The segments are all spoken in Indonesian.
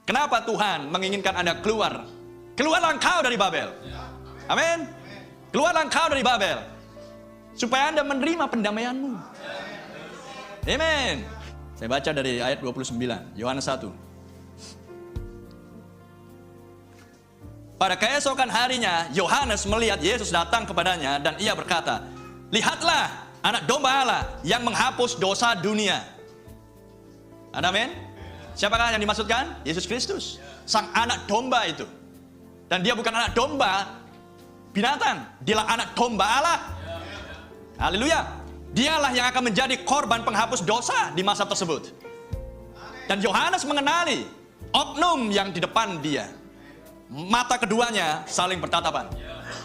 Kenapa Tuhan menginginkan Anda keluar? Keluarlah engkau dari Babel. Amin. Keluarlah engkau dari Babel, supaya Anda menerima pendamaianmu. Amin. Saya baca dari ayat 29, Yohanes 1. Pada keesokan harinya, Yohanes melihat Yesus datang kepadanya dan ia berkata, "Lihatlah anak domba Allah yang menghapus dosa dunia." Amin. Siapakah yang dimaksudkan? Yesus Kristus, sang anak domba itu. Dan dia bukan anak domba binatang, dialah anak domba Allah. Haleluya. Dialah yang akan menjadi korban penghapus dosa di masa tersebut. Dan Yohanes mengenali oknum yang di depan dia. Mata keduanya saling bertatapan.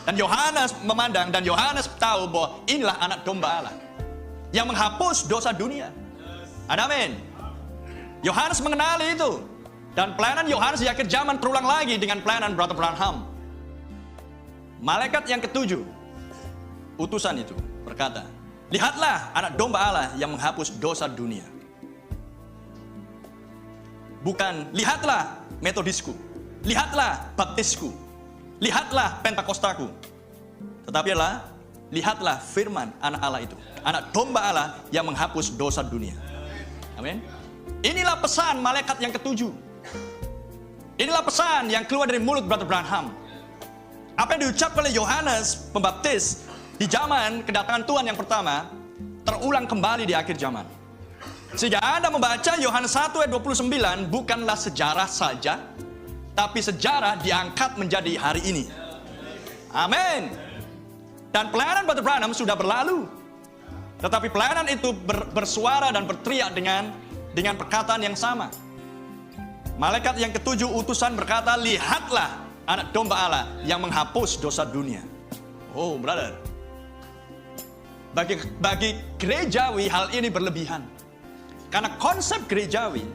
Dan Yohanes memandang dan Yohanes tahu bahwa inilah anak domba Allah yang menghapus dosa dunia. Amin. Yohanes mengenali itu. Dan pelayanan Yohanes di akhir zaman terulang lagi dengan pelayanan Brother Branham. Malaikat yang ketujuh, utusan itu berkata, "Lihatlah anak domba Allah yang menghapus dosa dunia." Bukan lihatlah metodisku, lihatlah baptisku, lihatlah pentakostaku. Tetapi adalah lihatlah firman anak Allah itu, anak domba Allah yang menghapus dosa dunia. Amin. Inilah pesan malaikat yang ketujuh. Inilah pesan yang keluar dari mulut Brother Branham. Apa yang diucapkan oleh Yohanes Pembaptis di zaman kedatangan Tuhan yang pertama terulang kembali di akhir zaman. Sehingga Anda membaca Yohanes 1 ayat 29 bukanlah sejarah saja, tapi sejarah diangkat menjadi hari ini. Amin. Dan pelayanan Brother Branham sudah berlalu. Tetapi pelayanan itu bersuara dan berteriak dengan perkataan yang sama. Malaikat yang ketujuh utusan berkata, "Lihatlah anak domba Allah yang menghapus dosa dunia." Oh, brother. Bagi gerejawi hal ini berlebihan. Karena konsep gerejawi,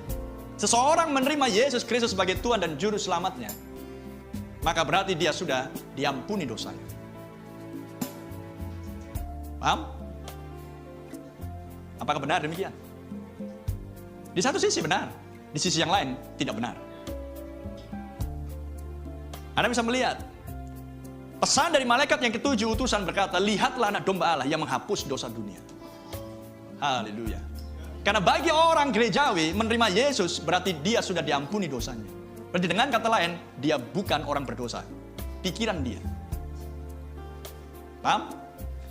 seseorang menerima Yesus Kristus sebagai Tuhan dan Juru Selamatnya, maka berarti dia sudah diampuni dosanya. Paham? Apakah benar demikian? Di satu sisi benar, di sisi yang lain tidak benar. Anda bisa melihat pesan dari malaikat yang ketujuh utusan berkata, "Lihatlah anak domba Allah yang menghapus dosa dunia." Haleluya. Karena bagi orang gerejawi menerima Yesus berarti dia sudah diampuni dosanya. Berarti dengan kata lain, dia bukan orang berdosa. Pikiran dia. Paham?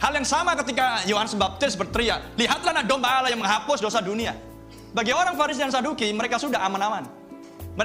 Hal yang sama ketika Yohanes Pembaptis berteriak, "Lihatlah anak domba Allah yang menghapus dosa dunia." Bagi orang Farisi dan Saduki, mereka sudah aman-aman.